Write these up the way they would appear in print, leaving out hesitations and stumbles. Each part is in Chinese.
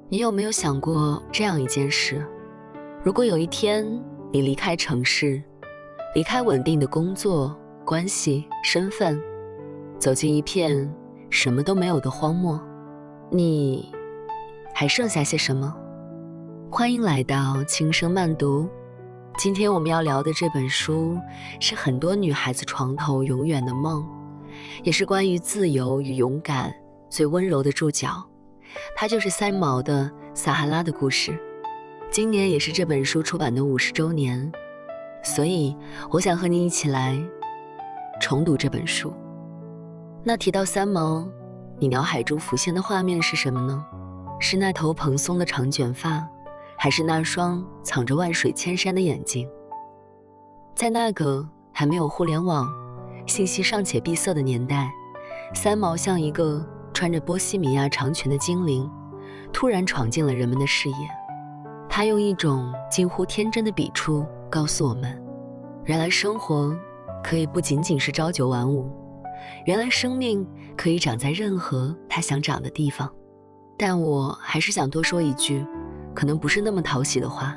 你有没有想过这样一件事？如果有一天你离开城市，离开稳定的工作、关系、身份，走进一片什么都没有的荒漠，你还剩下些什么？欢迎来到轻声慢读。今天我们要聊的这本书是很多女孩子床头永远的梦，也是关于自由与勇敢最温柔的注脚。它就是三毛的《撒哈拉的故事》。今年也是这本书出版的50周年，所以我想和你一起来重读这本书。那提到三毛，你脑海中浮现的画面是什么呢？是那头蓬松的长卷发，还是那双藏着万水千山的眼睛？在那个还没有互联网、信息尚且闭塞的年代，三毛像一个穿着波西米亚长裙的精灵，突然闯进了人们的视野。他用一种近乎天真的笔触告诉我们，原来生活可以不仅仅是朝九晚五，原来生命可以长在任何它想长的地方。但我还是想多说一句，可能不是那么讨喜的话。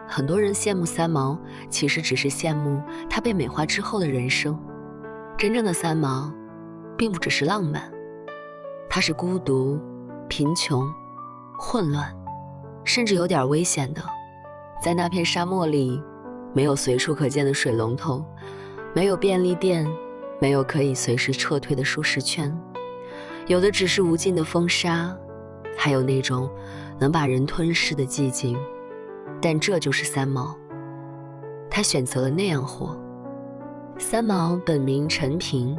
很多人羡慕三毛，其实只是羡慕他被美化之后的人生。真正的三毛并不只是浪漫，它是孤独、贫穷、混乱，甚至有点危险的。在那片沙漠里，没有随处可见的水龙头，没有便利店，没有可以随时撤退的舒适圈，有的只是无尽的风沙，还有那种能把人吞噬的寂静。但这就是三毛，他选择了那样活。三毛本名陈平，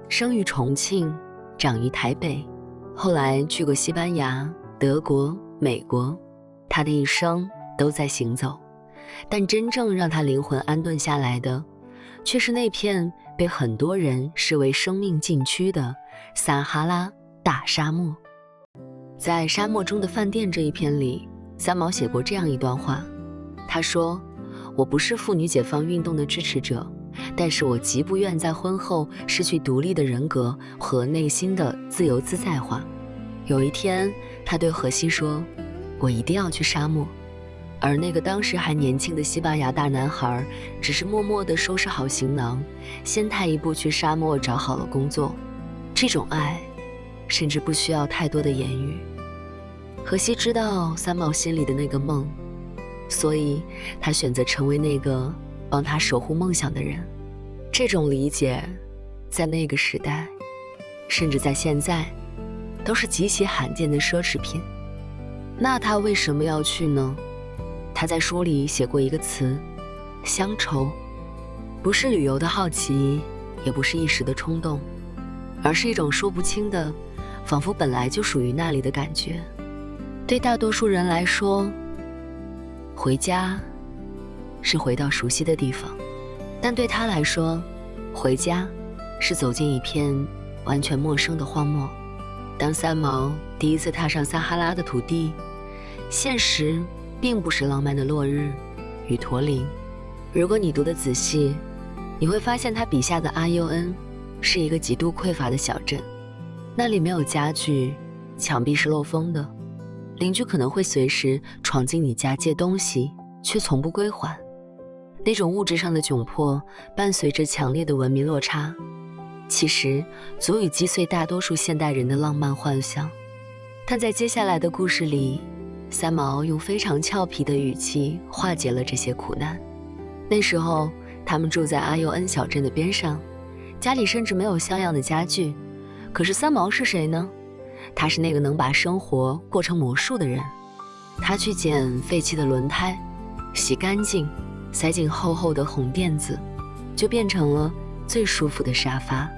生于重庆，长于台北，后来去过西班牙、德国、美国。他的一生都在行走，但真正让他灵魂安顿下来的，却是那片被很多人视为生命禁区的撒哈拉大沙漠。在沙漠中的饭店这一篇里，三毛写过这样一段话，他说：我不是妇女解放运动的支持者，但是我极不愿在婚后失去独立的人格和内心的自由自在化。有一天，他对荷西说，我一定要去沙漠。而那个当时还年轻的西班牙大男孩，只是默默地收拾好行囊，先踏一步去沙漠找好了工作。这种爱，甚至不需要太多的言语。荷西知道三毛心里的那个梦，所以他选择成为那个帮他守护梦想的人。这种理解，在那个时代，甚至在现在，都是极其罕见的奢侈品。那他为什么要去呢？他在书里写过一个词，乡愁，不是旅游的好奇，也不是一时的冲动，而是一种说不清的，仿佛本来就属于那里的感觉。对大多数人来说，回家是回到熟悉的地方，但对他来说，回家是走进一片完全陌生的荒漠。当三毛第一次踏上撒哈拉的土地，现实并不是浪漫的落日与驼铃。如果你读得仔细，你会发现他笔下的阿尤恩是一个极度匮乏的小镇，那里没有家具，墙壁是漏风的，邻居可能会随时闯进你家借东西，却从不归还。那种物质上的窘迫伴随着强烈的文明落差，其实足以击碎大多数现代人的浪漫幻想。但在接下来的故事里，三毛用非常俏皮的语气化解了这些苦难。那时候他们住在阿尤恩小镇的边上，家里甚至没有像样的家具。可是三毛是谁呢？他是那个能把生活过成魔术的人。他去捡废弃的轮胎，洗干净，塞进厚厚的红垫子，就变成了最舒服的沙发。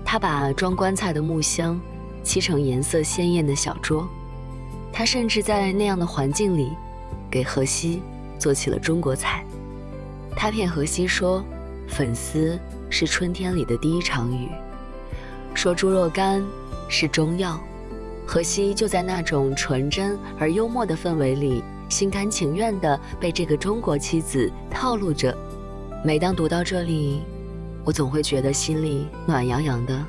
他把装棺材的木箱漆成颜色鲜艳的小桌。他甚至在那样的环境里，给荷西做起了中国菜。他骗荷西说，粉丝是春天里的第一场雨，说猪肉干是中药。荷西就在那种纯真而幽默的氛围里，心甘情愿地被这个中国妻子套路着。每当读到这里，我总会觉得心里暖洋洋的。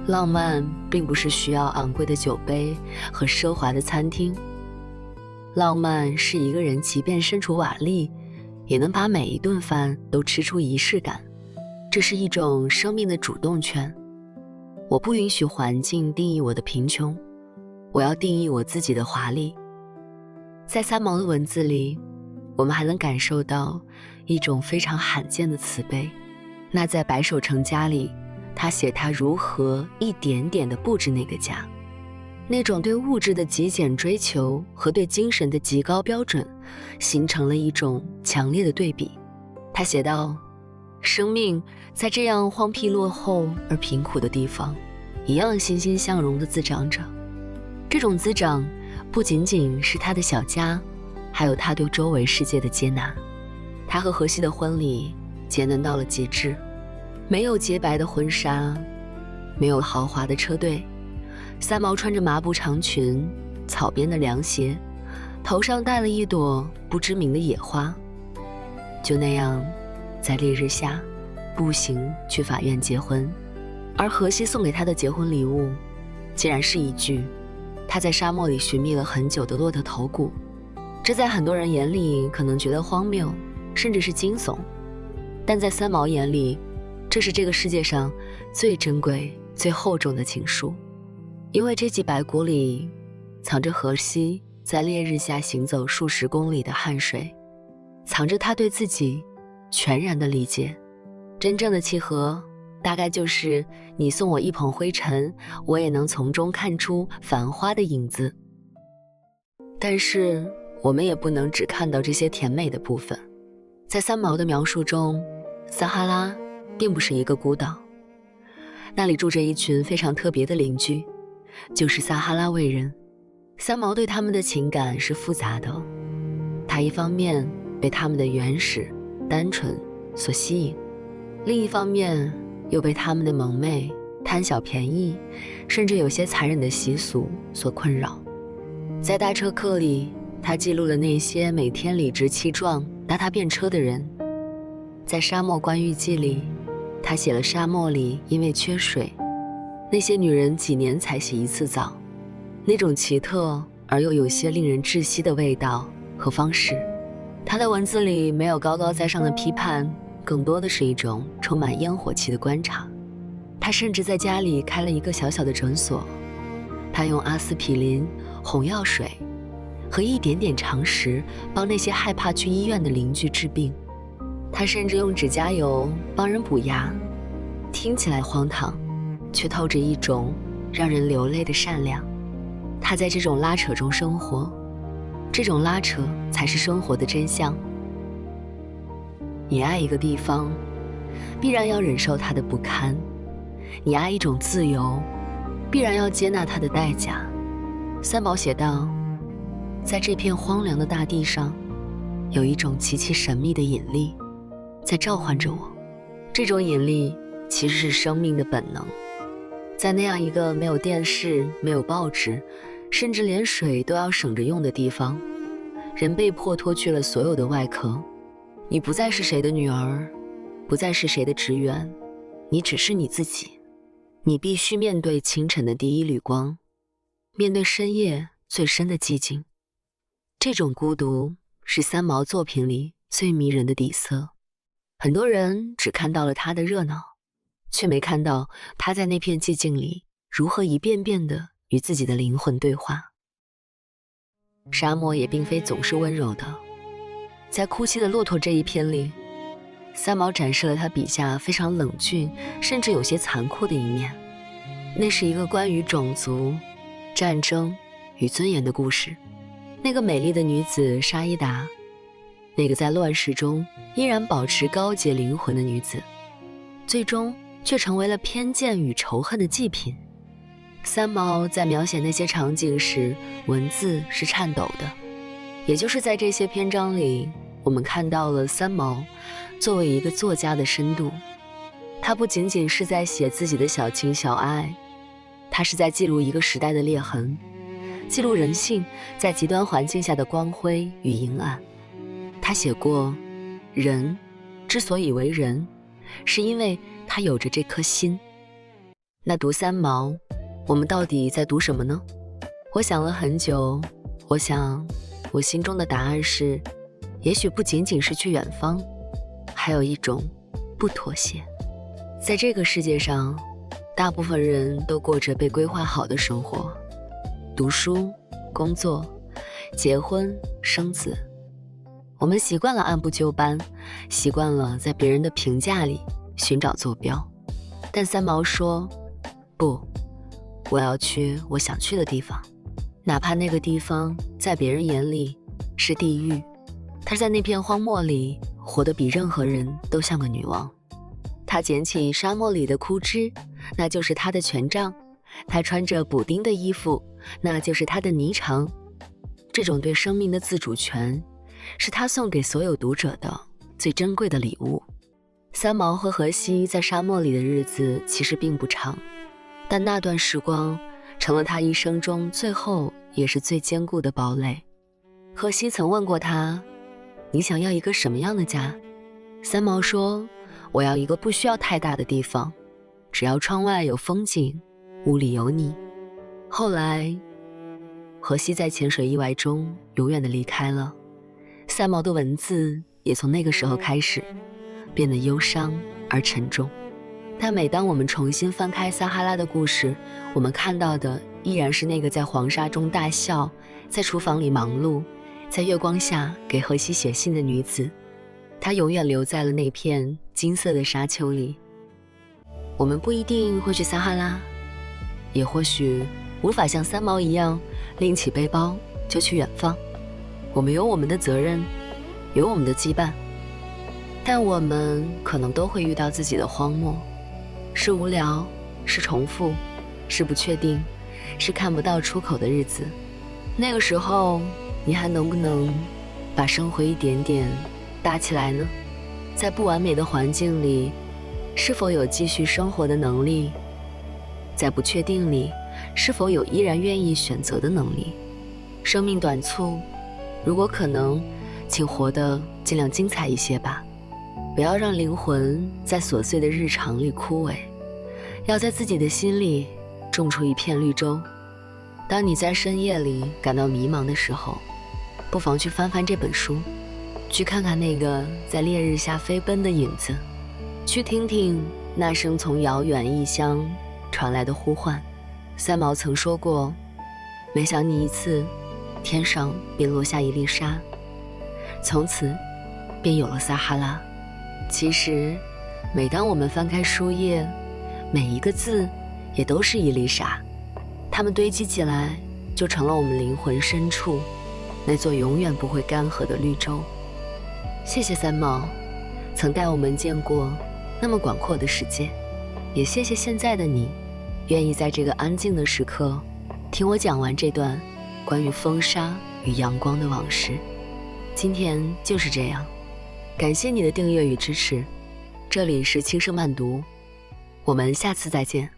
浪漫并不是需要昂贵的酒杯和奢华的餐厅，浪漫是一个人即便身处瓦砾，也能把每一顿饭都吃出仪式感。这是一种生命的主动权。我不允许环境定义我的贫穷，我要定义我自己的华丽。在三毛的文字里，我们还能感受到一种非常罕见的慈悲。那在白手成家里，他写他如何一点点地布置那个家，那种对物质的极简追求和对精神的极高标准，形成了一种强烈的对比。他写道，生命在这样荒僻落后而贫苦的地方，一样欣欣向荣地滋长着。这种滋长不仅仅是他的小家，还有他对周围世界的接纳。他和荷西的婚礼节能到了极致，没有洁白的婚纱，没有豪华的车队，三毛穿着麻布长裙，草编的凉鞋，头上戴了一朵不知名的野花，就那样在烈日下步行去法院结婚。而荷西送给他的结婚礼物竟然是一具他在沙漠里寻觅了很久的骆驼头骨。这在很多人眼里可能觉得荒谬，甚至是惊悚，但在三毛眼里，这是这个世界上最珍贵最厚重的情书。因为这记白骨里藏着荷西在烈日下行走数十公里的汗水，藏着他对自己全然的理解。真正的契合大概就是你送我一捧灰尘，我也能从中看出繁花的影子。但是我们也不能只看到这些甜美的部分。在三毛的描述中，撒哈拉并不是一个孤岛，那里住着一群非常特别的邻居，就是撒哈拉卫人。三毛对他们的情感是复杂的，他一方面被他们的原始单纯所吸引，另一方面又被他们的蒙昧、贪小便宜，甚至有些残忍的习俗所困扰。在大车客里，他记录了那些每天理直气壮搭他便车的人。在沙漠观浴记里，他写了沙漠里因为缺水，那些女人几年才洗一次澡，那种奇特而又有些令人窒息的味道和方式。他的文字里没有高高在上的批判，更多的是一种充满烟火气的观察。他甚至在家里开了一个小小的诊所，他用阿司匹林、红药水和一点点常识帮那些害怕去医院的邻居治病。他甚至用指甲油帮人补牙，听起来荒唐，却透着一种让人流泪的善良。他在这种拉扯中生活，这种拉扯才是生活的真相。你爱一个地方，必然要忍受它的不堪；你爱一种自由，必然要接纳它的代价。三毛写道，在这片荒凉的大地上，有一种极其神秘的引力在召唤着我。这种引力其实是生命的本能。在那样一个没有电视、没有报纸，甚至连水都要省着用的地方，人被迫脱去了所有的外壳。你不再是谁的女儿，不再是谁的职员，你只是你自己。你必须面对清晨的第一缕光，面对深夜最深的寂静。这种孤独是三毛作品里最迷人的底色。很多人只看到了他的热闹，却没看到他在那片寂静里如何一遍遍地与自己的灵魂对话。沙漠也并非总是温柔的。在哭泣的骆驼这一篇里，三毛展示了他笔下非常冷峻，甚至有些残酷的一面。那是一个关于种族、战争与尊严的故事。那个美丽的女子沙伊达，那个在乱世中依然保持高洁灵魂的女子，最终却成为了偏见与仇恨的祭品。三毛在描写那些场景时，文字是颤抖的。也就是在这些篇章里，我们看到了三毛作为一个作家的深度。他不仅仅是在写自己的小情小爱，他是在记录一个时代的裂痕，记录人性在极端环境下的光辉与阴暗。他写过，人之所以为人，是因为他有着这颗心。那读三毛，我们到底在读什么呢？我想了很久，我想我心中的答案是，也许不仅仅是去远方，还有一种不妥协。在这个世界上，大部分人都过着被规划好的生活，读书、工作、结婚、生子。我们习惯了按部就班，习惯了在别人的评价里寻找坐标。但三毛说，不，我要去我想去的地方，哪怕那个地方在别人眼里是地狱。她在那片荒漠里活得比任何人都像个女王。她捡起沙漠里的枯枝，那就是她的权杖；她穿着补丁的衣服，那就是她的霓裳。这种对生命的自主权，是她送给所有读者的最珍贵的礼物。三毛和荷西在沙漠里的日子其实并不长，但那段时光成了他一生中最后也是最坚固的堡垒。荷西曾问过他，你想要一个什么样的家？三毛说，我要一个不需要太大的地方，只要窗外有风景，屋里有你。后来荷西在潜水意外中永远地离开了，三毛的文字也从那个时候开始变得忧伤而沉重。但每当我们重新翻开撒哈拉的故事，我们看到的依然是那个在黄沙中大笑，在厨房里忙碌，在月光下给荷西写信的女子。她永远留在了那片金色的沙丘里。我们不一定会去撒哈拉，也或许无法像三毛一样拎起背包就去远方。我们有我们的责任，有我们的羁绊，但我们可能都会遇到自己的荒漠，是无聊，是重复，是不确定，是看不到出口的日子。那个时候，你还能不能把生活一点点搭起来呢？在不完美的环境里，是否有继续生活的能力？在不确定里，是否有依然愿意选择的能力？生命短促，如果可能，请活得尽量精彩一些吧。不要让灵魂在琐碎的日常里枯萎，要在自己的心里种出一片绿洲。当你在深夜里感到迷茫的时候，不妨去翻翻这本书，去看看那个在烈日下飞奔的影子，去听听那声从遥远异乡传来的呼唤。三毛曾说过，每想你一次，天上便落下一粒沙，从此便有了撒哈拉。其实每当我们翻开书页，每一个字也都是一粒沙，它们堆积起来，就成了我们灵魂深处那座永远不会干涸的绿洲。谢谢三毛，曾带我们见过那么广阔的世界，也谢谢现在的你，愿意在这个安静的时刻听我讲完这段关于风沙与阳光的往事。今天就是这样，感谢你的订阅与支持，这里是轻声慢读，我们下次再见。